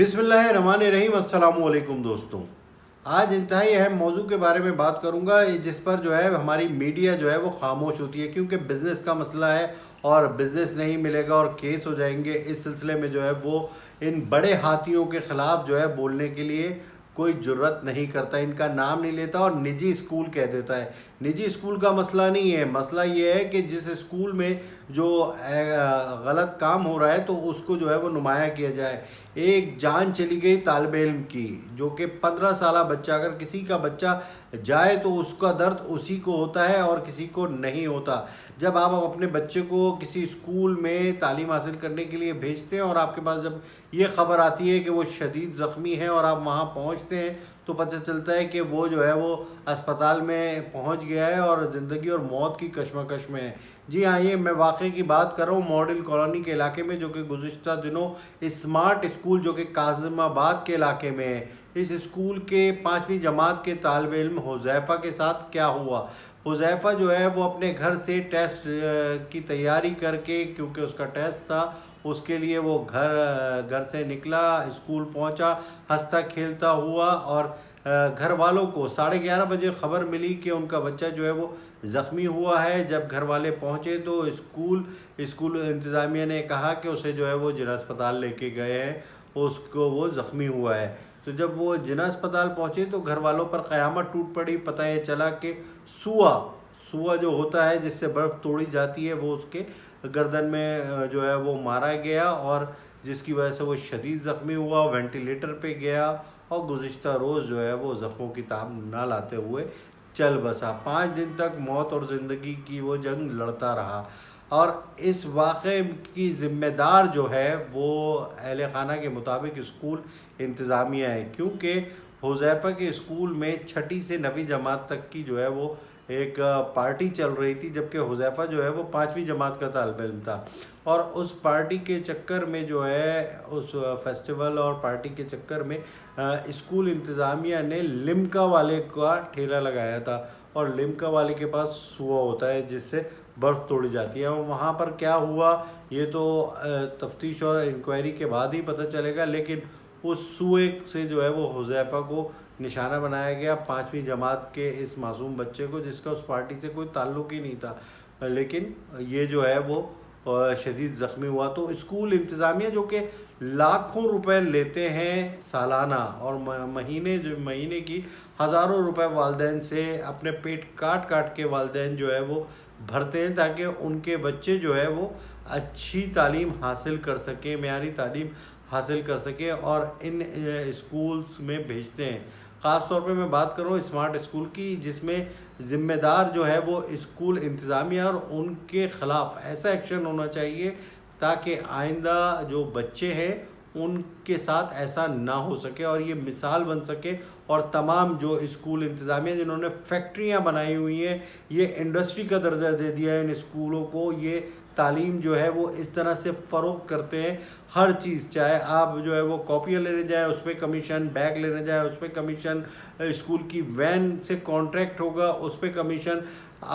بسم اللہ الرحمن الرحیم۔ السلام علیکم دوستوں، آج انتہائی اہم موضوع کے بارے میں بات کروں گا جس پر جو ہے ہماری میڈیا جو ہے وہ خاموش ہوتی ہے، کیونکہ بزنس کا مسئلہ ہے اور بزنس نہیں ملے گا اور کیس ہو جائیں گے۔ اس سلسلے میں جو ہے وہ ان بڑے ہاتھیوں کے خلاف جو ہے بولنے کے لیے کوئی جرت نہیں کرتا، ان کا نام نہیں لیتا اور نجی اسکول کہہ دیتا ہے۔ نجی اسکول کا مسئلہ نہیں ہے، مسئلہ یہ ہے کہ جس اسکول میں جو غلط کام ہو رہا ہے تو اس کو جو ہے وہ نمایاں کیا جائے۔ ایک جان چلی گئی طالب علم کی، جو کہ 15 سالہ بچہ، اگر کسی کا بچہ جائے تو اس کا درد اسی کو ہوتا ہے اور کسی کو نہیں ہوتا۔ جب آپ اپنے بچے کو کسی اسکول میں تعلیم حاصل کرنے کے لیے بھیجتے ہیں اور آپ کے پاس جب یہ خبر آتی ہے کہ وہ شدید زخمی ہے اور آپ وہاں پہنچتے ہیں تو پتہ چلتا ہے کہ وہ جو ہے وہ اسپتال میں پہنچ گیا ہے اور زندگی اور موت کی کشمکش میں ہے۔ جی ہاں، یہ میں واقعے کی بات کر رہا ہوں ماڈل کالونی کے علاقے میں، جو کہ گزشتہ دنوں اسمارٹ اسکول جو کہ کاظم آباد کے علاقے میں ہے، اس اسکول کے 5ویں جماعت کے طالب علم حذیفہ کے ساتھ کیا ہوا۔ حذیفہ جو ہے وہ اپنے گھر سے ٹیسٹ کی تیاری کر کے، کیونکہ اس کا ٹیسٹ تھا، اس کے لیے وہ گھر سے نکلا، اسکول پہنچا ہنستا کھیلتا ہوا، اور گھر والوں کو 11:30 بجے خبر ملی کہ ان کا بچہ جو ہے وہ زخمی ہوا ہے۔ جب گھر والے پہنچے تو اسکول انتظامیہ نے کہا کہ اسے جو ہے وہ جناح اسپتال لے کے گئے ہیں، اس کو وہ زخمی ہوا ہے۔ تو جب وہ جناح اسپتال پہنچے تو گھر والوں پر قیامت ٹوٹ پڑی۔ پتہ یہ چلا کہ سوا جو ہوتا ہے جس سے برف توڑی جاتی ہے، وہ اس کے گردن میں جو ہے وہ مارا گیا، اور جس کی وجہ سے وہ شدید زخمی ہوا، وینٹیلیٹر پہ گیا اور گزشتہ روز جو ہے وہ زخموں کی تاب نہ لاتے ہوئے چل بسا۔ 5 دن تک موت اور زندگی کی وہ جنگ لڑتا رہا، اور اس واقعے کی ذمہ دار جو ہے وہ اہل خانہ کے مطابق اسکول انتظامیہ ہے، کیونکہ حذیفہ کے اسکول میں 6 سے 9ویں جماعت تک کی جو ہے وہ ایک پارٹی چل رہی تھی، جبکہ حذیفہ جو ہے وہ 5ویں جماعت کا طالب علم تھا، اور اس پارٹی کے چکر میں جو ہے اس فیسٹیول اور پارٹی کے چکر میں اسکول انتظامیہ نے لمکا والے کا ٹھیلا لگایا تھا، اور لمکا والے کے پاس سوا ہوتا ہے جس سے برف توڑی جاتی ہے، اور وہاں پر کیا ہوا یہ تو تفتیش اور انکوائری کے بعد ہی پتہ چلے گا، لیکن اس سوئے سے جو ہے وہ حذیفہ کو نشانہ بنایا گیا، 5ویں جماعت کے اس معصوم بچے کو، جس کا اس پارٹی سے کوئی تعلق ہی نہیں تھا، لیکن یہ جو ہے وہ شدید زخمی ہوا۔ تو اسکول انتظامیہ جو کہ لاکھوں روپے لیتے ہیں سالانہ، اور مہینے کی ہزاروں روپے والدین سے اپنے پیٹ کاٹ کے والدین جو ہے وہ بھرتے ہیں تاکہ ان کے بچے جو ہے وہ اچھی تعلیم حاصل کر سکیں، معیاری تعلیم حاصل کر سکیں، اور ان اسکولز میں بھیجتے ہیں۔ خاص طور پہ میں بات کر رہا ہوں اسمارٹ اسکول کی، جس میں ذمہ دار جو ہے وہ اسکول انتظامیہ، اور ان کے خلاف ایسا ایکشن ہونا چاہیے تاکہ آئندہ جو بچے ہیں ان کے ساتھ ایسا نہ ہو سکے اور یہ مثال بن سکے، اور تمام جو اسکول انتظامیہ جنہوں نے فیکٹریاں بنائی ہوئی ہیں، یہ انڈسٹری کا درجہ دے دیا ہے ان اسکولوں کو، یہ تعلیم جو ہے وہ اس طرح سے فروغ کرتے ہیں، ہر چیز، چاہے آپ جو ہے وہ کاپیاں لینے جائیں اس پہ کمیشن، بیگ لینے جائیں اس پہ کمیشن، اسکول کی وین سے کانٹریکٹ ہوگا اس پہ کمیشن،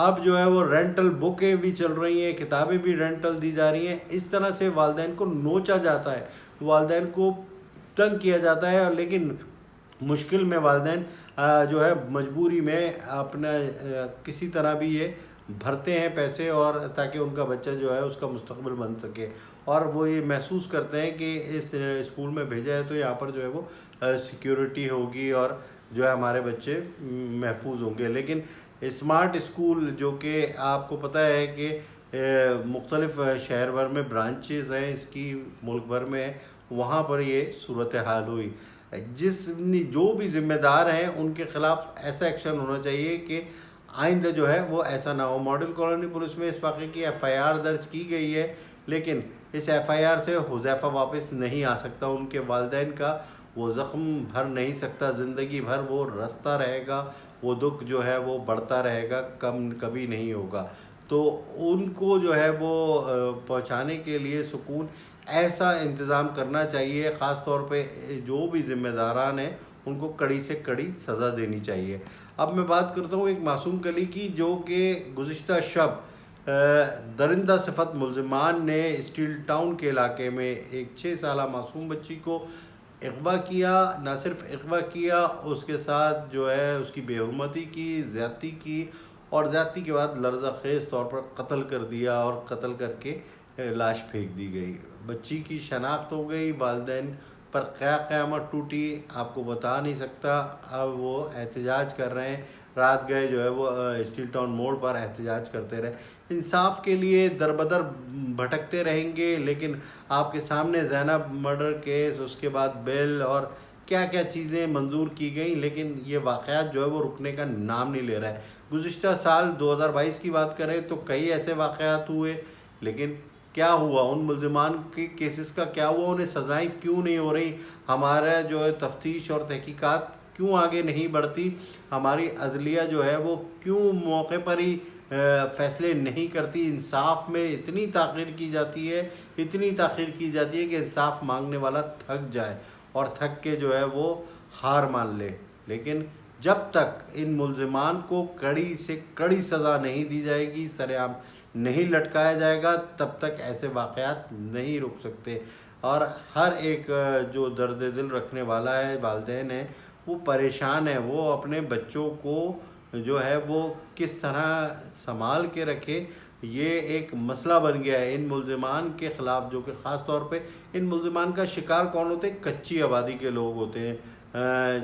اب جو ہے وہ رینٹل بکیں بھی چل رہی ہیں، کتابیں بھی رینٹل دی جا رہی ہیں۔ اس طرح سے والدین کو نوچا جاتا ہے، والدین کو تنگ کیا جاتا ہے، لیکن مشکل میں والدین جو ہے مجبوری میں اپنا کسی طرح بھی یہ بھرتے ہیں پیسے، اور تاکہ ان کا بچہ جو ہے اس کا مستقبل بن سکے، اور وہ یہ محسوس کرتے ہیں کہ اس اسکول میں بھیجا ہے تو یہاں پر جو ہے وہ سیکیورٹی ہوگی اور جو ہے ہمارے بچے محفوظ ہوں گے۔ لیکن اسمارٹ اسکول جو کہ آپ کو پتہ ہے کہ مختلف شہر بھر میں برانچز ہیں اس کی، ملک بھر میں، وہاں پر یہ صورتحال ہوئی۔ جو بھی ذمہ دار ہیں ان کے خلاف ایسا ایکشن ہونا چاہیے کہ آئندہ جو ہے وہ ایسا نہ ہو۔ ماڈل کالونی پولیس میں اس واقعے کی FIR درج کی گئی ہے، لیکن اس FIR سے حذیفہ واپس نہیں آ سکتا، ان کے والدین کا وہ زخم بھر نہیں سکتا، زندگی بھر وہ رستا رہے گا، وہ دکھ جو ہے وہ بڑھتا رہے گا، کم کبھی نہیں ہوگا۔ تو ان کو جو ہے وہ پہنچانے کے لیے سکون ایسا انتظام کرنا چاہیے، خاص طور پہ جو بھی ذمہ داران ہیں ان کو کڑی سے کڑی سزا دینی چاہیے۔ اب میں بات کرتا ہوں ایک معصوم کلی کی، جو کہ گزشتہ شب درندہ صفت ملزمان نے اسٹیل ٹاؤن کے علاقے میں ایک 6 سالہ معصوم بچی کو اغوا کیا، نہ صرف اغوا کیا، اس کے ساتھ جو ہے اس کی بے حرمتی کی، زیادتی کی، اور زیادتی کے بعد لرزہ خیز طور پر قتل کر دیا، اور قتل کر کے لاش پھینک دی گئی۔ بچی کی شناخت ہو گئی، والدین پر کیا قیامت ٹوٹی آپ کو بتا نہیں سکتا۔ اب وہ احتجاج کر رہے ہیں، رات گئے جو ہے وہ اسٹیل ٹاؤن موڑ پر احتجاج کرتے رہے، انصاف کے لیے در بدر بھٹکتے رہیں گے۔ لیکن آپ کے سامنے زینب مرڈر کیس، اس کے بعد بیل اور کیا کیا چیزیں منظور کی گئیں، لیکن یہ واقعات جو ہے وہ رکنے کا نام نہیں لے رہا ہے۔ گزشتہ سال 2022 کی بات کریں تو کئی ایسے واقعات ہوئے، لیکن کیا ہوا ان ملزمان کے کیسز کا؟ کیا ہوا؟ انہیں سزائیں کیوں نہیں ہو رہی؟ ہمارا جو ہے تفتیش اور تحقیقات کیوں آگے نہیں بڑھتی؟ ہماری عدلیہ جو ہے وہ کیوں موقع پر ہی فیصلے نہیں کرتی؟ انصاف میں اتنی تاخیر کی جاتی ہے، اتنی تاخیر کی جاتی ہے کہ انصاف مانگنے والا تھک جائے اور تھک کے جو ہے وہ ہار مان لے۔ لیکن جب تک ان ملزمان کو کڑی سے کڑی سزا نہیں دی جائے گی، سر عام نہیں لٹکایا جائے گا، تب تک ایسے واقعات نہیں رک سکتے۔ اور ہر ایک جو درد دل رکھنے والا ہے، والدین ہیں، وہ پریشان ہے، وہ اپنے بچوں کو جو ہے وہ کس طرح سنبھال کے رکھے، یہ ایک مسئلہ بن گیا ہے۔ ان ملزمان کے خلاف جو کہ خاص طور پہ ان ملزمان کا شکار کون ہوتے ہیں؟ کچی آبادی کے لوگ ہوتے ہیں،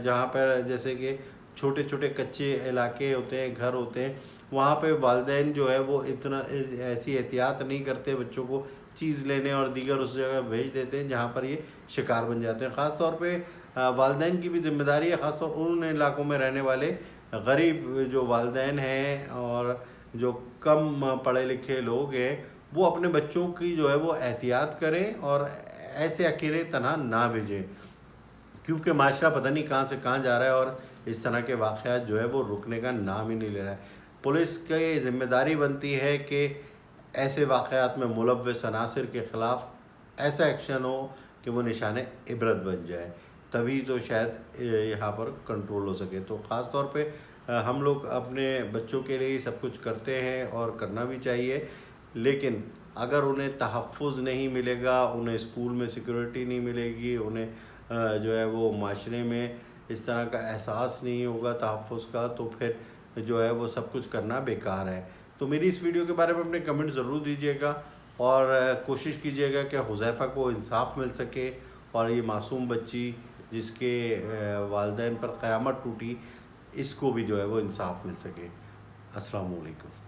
جہاں پر جیسے کہ چھوٹے چھوٹے کچے علاقے ہوتے ہیں، گھر ہوتے ہیں، وہاں پہ والدین جو ہے وہ اتنا ایسی احتیاط نہیں کرتے، بچوں کو چیز لینے اور دیگر اس جگہ بھیج دیتے ہیں جہاں پر یہ شکار بن جاتے ہیں۔ خاص طور پہ والدین کی بھی ذمہ داری ہے، خاص طور ان علاقوں میں رہنے والے غریب جو والدین ہیں اور جو کم پڑھے لکھے لوگ ہیں، وہ اپنے بچوں کی جو ہے وہ احتیاط کریں اور ایسے اکیلے تنہا نہ بھیجیں، کیونکہ معاشرہ پتہ نہیں کہاں سے کہاں جا رہا ہے اور اس طرح کے واقعات جو ہے وہ رکنے کا نام ہی نہیں لے رہا ہے۔ پولیس کی ذمہ داری بنتی ہے کہ ایسے واقعات میں ملوث عناصر کے خلاف ایسا ایکشن ہو کہ وہ نشان عبرت بن جائے، تبھی تو شاید یہاں پر کنٹرول ہو سکے۔ تو خاص طور پہ ہم لوگ اپنے بچوں کے لیے سب کچھ کرتے ہیں اور کرنا بھی چاہیے، لیکن اگر انہیں تحفظ نہیں ملے گا، انہیں اسکول میں سیکورٹی نہیں ملے گی، انہیں جو ہے وہ معاشرے میں اس طرح کا احساس نہیں ہوگا تحفظ کا، تو پھر جو ہے وہ سب کچھ کرنا بیکار ہے۔ تو میری اس ویڈیو کے بارے میں اپنے کمنٹ ضرور دیجیے گا اور کوشش کیجیے گا کہ حذیفہ کو انصاف مل سکے اور یہ معصوم بچی جس کے والدین پر قیامت ٹوٹی، اس کو بھی جو ہے وہ انصاف مل سکے۔ السلام علیکم۔